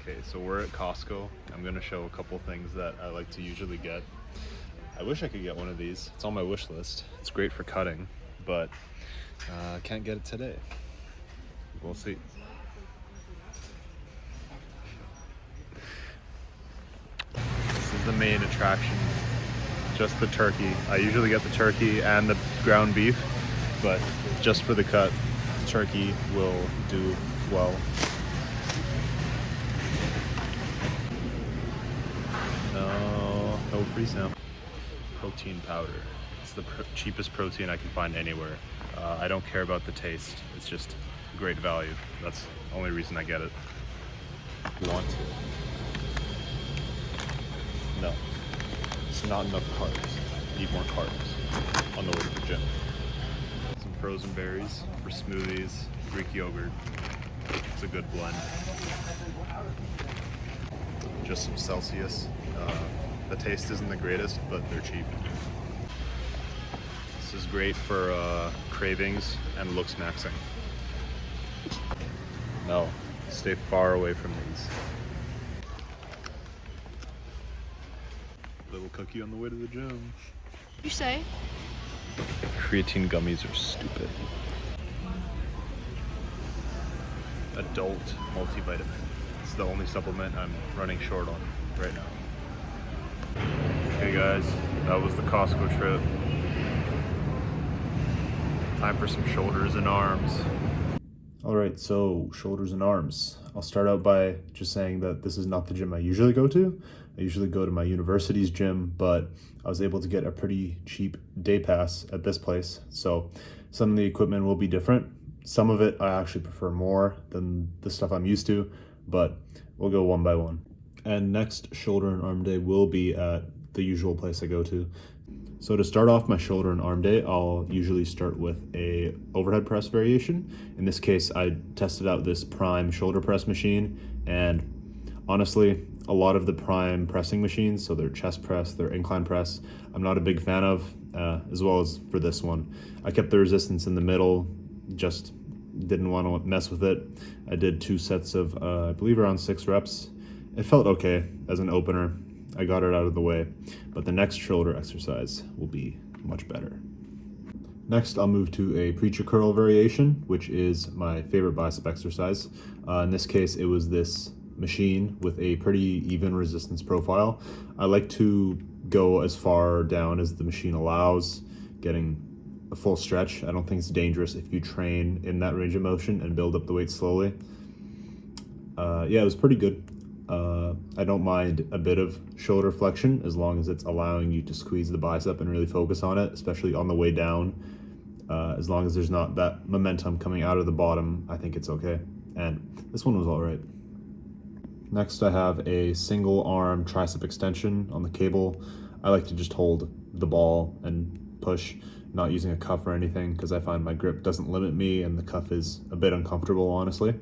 Okay, so we're at Costco. I'm gonna show a couple things that I like to usually get. I wish I could get one of these. It's on my wish list. It's great for cutting, but I can't get it today. We'll see. This is the main attraction, just the turkey. I usually get the turkey and the ground beef, but just for the cut, turkey will do well. No free sample. Protein powder. It's the cheapest protein I can find anywhere. I don't care about the taste. It's just great value. That's the only reason I get it. Want to? No. It's not enough carbs. Need more carbs on the way to the gym. Some frozen berries for smoothies, Greek yogurt. It's a good blend. Just some Celsius. The taste isn't the greatest, but they're cheap. This is great for cravings and looks maxing. No, stay far away from these. Little cookie on the way to the gym. You say? Creatine gummies are stupid. Adult multivitamin. It's the only supplement I'm running short on right now. Hey guys, that was the Costco trip. Time for some shoulders and arms. All right, so shoulders and arms. I'll start out by just saying that this is not the gym I usually go to. I usually go to my university's gym, but I was able to get a pretty cheap day pass at this place. So some of the equipment will be different. Some of it I actually prefer more than the stuff I'm used to, but we'll go one by one. And next shoulder and arm day will be at the usual place I go to. So to start off my shoulder and arm day, I'll usually start with a overhead press variation. In this case, I tested out this Prime shoulder press machine, and honestly, a lot of the Prime pressing machines, so their chest press, their incline press, I'm not a big fan of, as well as for this one. I kept the resistance in the middle, just didn't want to mess with it. I did 2 sets of, I believe around 6 reps. It felt okay as an opener. I got it out of the way, but the next shoulder exercise will be much better. Next, I'll move to a preacher curl variation, which is my favorite bicep exercise. In this case, it was this machine with a pretty even resistance profile. I like to go as far down as the machine allows, getting a full stretch. I don't think it's dangerous if you train in that range of motion and build up the weight slowly. Yeah, it was pretty good. I don't mind a bit of shoulder flexion as long as it's allowing you to squeeze the bicep and really focus on it, especially on the way down. As long as there's not that momentum coming out of the bottom, I think it's okay. And this one was all right. Next, I have a single arm tricep extension on the cable. I like to just hold the ball and push, not using a cuff or anything, because I find my grip doesn't limit me and the cuff is a bit uncomfortable, honestly.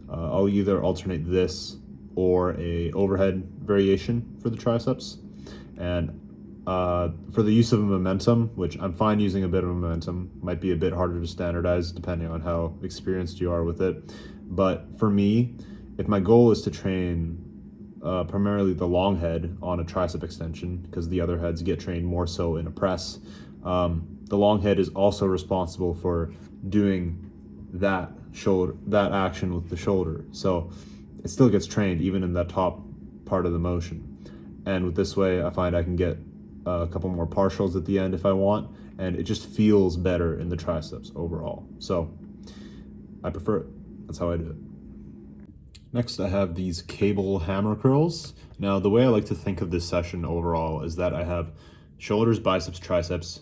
I'll either alternate this or a overhead variation for the triceps. And for the use of momentum, which I'm fine using a bit of momentum, might be a bit harder to standardize depending on how experienced you are with it. But for me, if my goal is to train primarily the long head on a tricep extension, because the other heads get trained more so in a press, the long head is also responsible for doing that action with the shoulder. So it still gets trained even in that top part of the motion. And with this way, I find I can get a couple more partials at the end if I want, and it just feels better in the triceps overall. So I prefer it. That's how I do it. Next, I have these cable hammer curls. Now, the way I like to think of this session overall is that I have shoulders, biceps, triceps,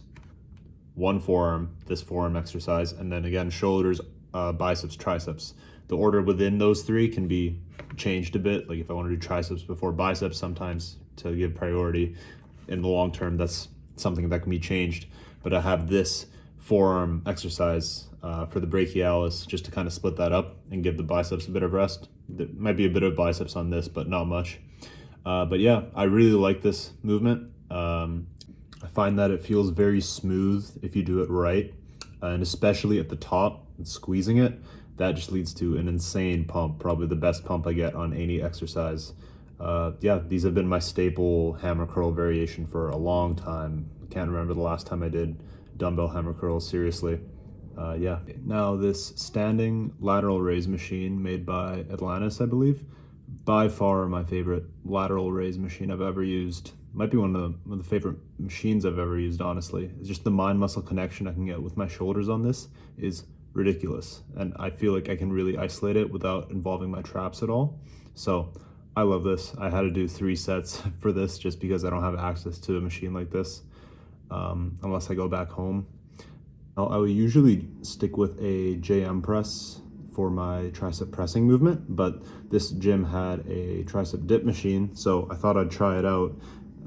one forearm, this forearm exercise, and then again, shoulders, biceps, triceps. The order within those 3 can be changed a bit. Like if I want to do triceps before biceps sometimes to give priority. In the long term, that's something that can be changed. But I have this forearm exercise for the brachialis just to kind of split that up and give the biceps a bit of rest. There might be a bit of biceps on this, but not much. But yeah, I really like this movement. I find that it feels very smooth if you do it right. And especially at the top and squeezing it, that just leads to an insane pump, probably the best pump I get on any exercise. Yeah, these have been my staple hammer curl variation for a long time. Can't remember the last time I did dumbbell hammer curls, seriously. Yeah. Now this standing lateral raise machine made by Atlantis, I believe, by far my favorite lateral raise machine I've ever used. Might be one of the favorite machines I've ever used, honestly. It's just the mind muscle connection I can get with my shoulders on this is ridiculous. And I feel like I can really isolate it without involving my traps at all. So I love this. I had to do 3 sets for this just because I don't have access to a machine like this unless I go back home. I would usually stick with a JM press for my tricep pressing movement, but this gym had a tricep dip machine, so I thought I'd try it out.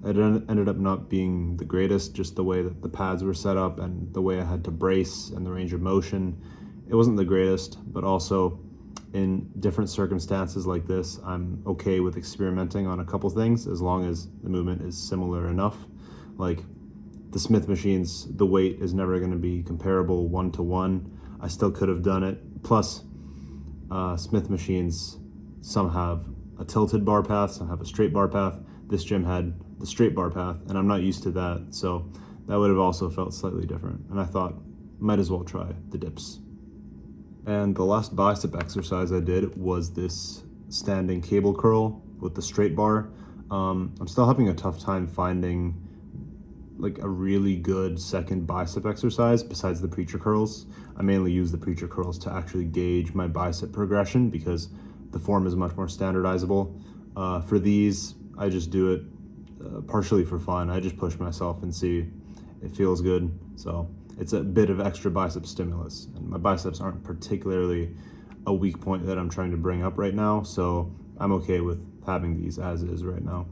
It ended up not being the greatest, just the way that the pads were set up and the way I had to brace and the range of motion. It wasn't the greatest, but also in different circumstances like this, I'm okay with experimenting on a couple things as long as the movement is similar enough. Like the Smith machines, the weight is never going to be comparable 1-to-1. I still could have done it. Plus, Smith machines, some have a tilted bar path, some have a straight bar path. This gym had the straight bar path, and I'm not used to that, so that would have also felt slightly different. And I thought, might as well try the dips. And the last bicep exercise I did was this standing cable curl with the straight bar. I'm still having a tough time finding like a really good second bicep exercise besides the preacher curls. I mainly use the preacher curls to actually gauge my bicep progression because the form is much more standardizable. For these, I just do it partially for fun. I just push myself and see it feels good. So it's a bit of extra bicep stimulus. And my biceps aren't particularly a weak point that I'm trying to bring up right now, so I'm okay with having these as is right now.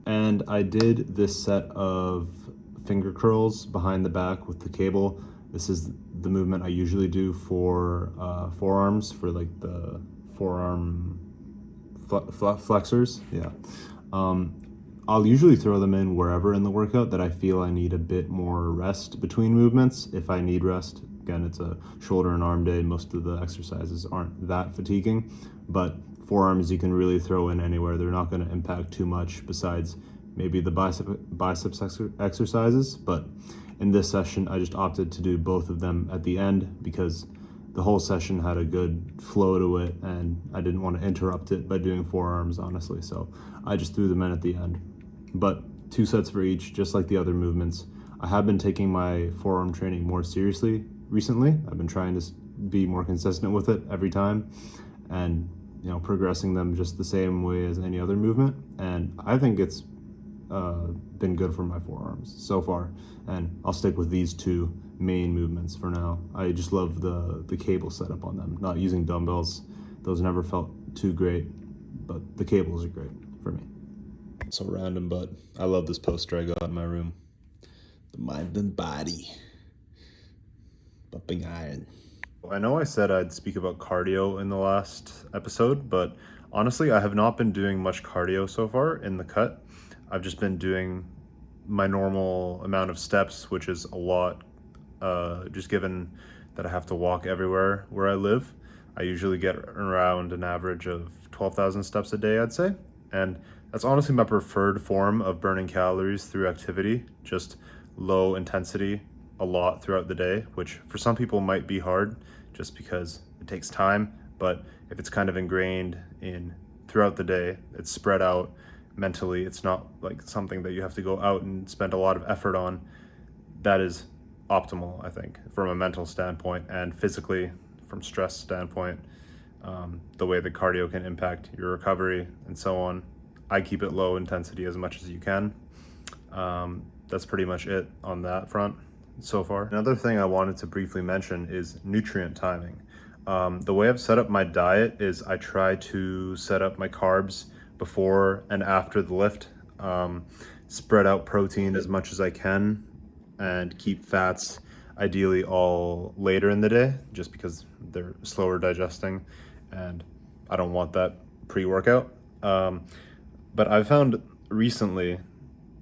And I did this set of finger curls behind the back with the cable. This is the movement I usually do for forearms, for like the forearm flexors. Yeah. I'll usually throw them in wherever in the workout that I feel I need a bit more rest between movements. If I need rest, again, it's a shoulder and arm day. Most of the exercises aren't that fatiguing, but forearms you can really throw in anywhere. They're not going to impact too much besides maybe the biceps exercises. But in this session, I just opted to do both of them at the end because the whole session had a good flow to it and I didn't want to interrupt it by doing forearms, honestly. So I just threw them in at the end. But 2 sets for each, just like the other movements. I have been taking my forearm training more seriously recently. I've been trying to be more consistent with it every time and progressing them just the same way as any other movement. And I think it's been good for my forearms so far. And I'll stick with these 2 main movements for now. I just love the cable setup on them. Not using dumbbells, those never felt too great, but the cables are great for me. So random, but I love this poster I got in my room. The mind and body, bumping iron. I know I said I'd speak about cardio in the last episode, but honestly, I have not been doing much cardio so far in the cut. I've just been doing my normal amount of steps, which is a lot, just given that I have to walk everywhere where I live. I usually get around an average of 12,000 steps a day, I'd say. And that's honestly my preferred form of burning calories through activity, just low intensity a lot throughout the day, which for some people might be hard just because it takes time. But if it's kind of ingrained in throughout the day, it's spread out mentally, it's not like something that you have to go out and spend a lot of effort on. That is optimal, I think, from a mental standpoint and physically from stress standpoint. The way the cardio can impact your recovery and so on. I keep it low intensity as much as you can. That's pretty much it on that front so far. Another thing I wanted to briefly mention is nutrient timing. The way I've set up my diet is I try to set up my carbs before and after the lift, spread out protein as much as I can, and keep fats ideally all later in the day just because they're slower digesting and I don't want that pre-workout. But I've found recently,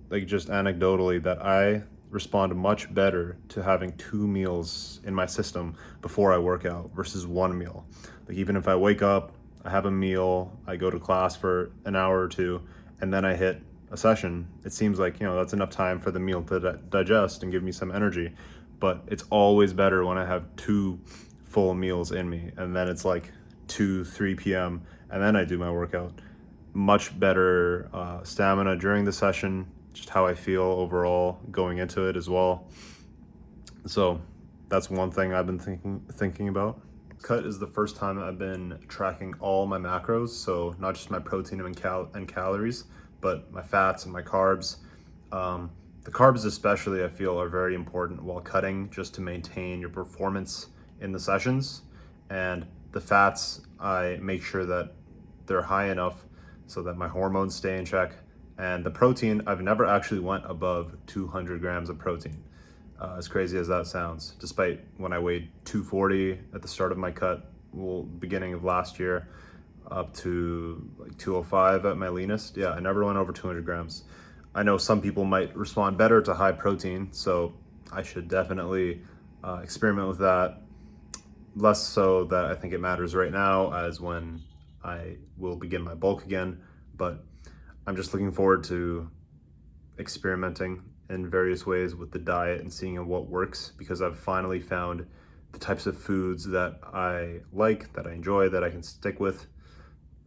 like just anecdotally, that I respond much better to having 2 meals in my system before I work out versus 1 meal. Like even if I wake up, I have a meal, I go to class for an hour or two, and then I hit a session, it seems like, that's enough time for the meal to digest and give me some energy. But it's always better when I have 2 full meals in me, and then it's like 2, 3 p.m., and then I do my workout. Much better stamina during the session, just how I feel overall going into it as well. So that's one thing I've been thinking about. Cut is the first time I've been tracking all my macros, so not just my protein and calories, but my fats and my carbs. The carbs especially, I feel, are very important while cutting, just to maintain your performance in the sessions. And the fats, I make sure that they're high enough so that my hormones stay in check. And the protein, I've never actually went above 200 grams of protein. As crazy as that sounds, despite when I weighed 240 at the start of my cut, beginning of last year, up to like 205 at my leanest. Yeah, I never went over 200 grams. I know some people might respond better to high protein, so I should definitely experiment with that. Less so that I think it matters right now as when I will begin my bulk again, but I'm just looking forward to experimenting in various ways with the diet and seeing what works, because I've finally found the types of foods that I like, that I enjoy, that I can stick with.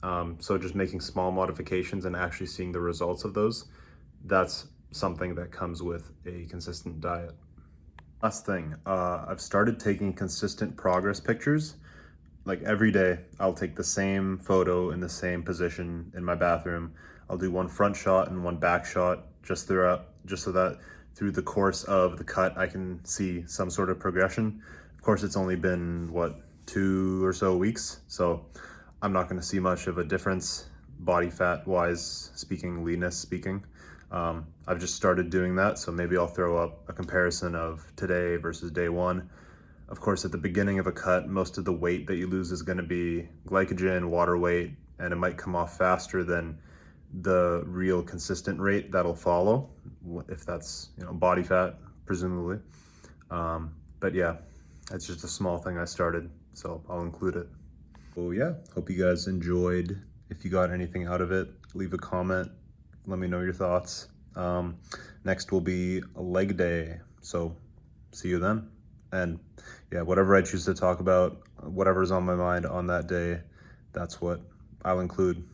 So just making small modifications and actually seeing the results of those, that's something that comes with a consistent diet. Last thing, I've started taking consistent progress pictures. Like every day, I'll take the same photo in the same position in my bathroom. I'll do one front shot and one back shot just so that through the course of the cut, I can see some sort of progression. Of course, it's only been, 2 or so weeks, so I'm not gonna see much of a difference body fat wise speaking, leanness speaking. I've just started doing that, so maybe I'll throw up a comparison of today versus day one. Of course, at the beginning of a cut, most of the weight that you lose is gonna be glycogen, water weight, and it might come off faster than the real consistent rate that'll follow, if that's body fat, presumably. But yeah, it's just a small thing I started, so I'll include it. So yeah, hope you guys enjoyed. If you got anything out of it, leave a comment, let me know your thoughts. Next will be a leg day, so see you then. And yeah, whatever I choose to talk about, whatever's on my mind on that day, that's what I'll include.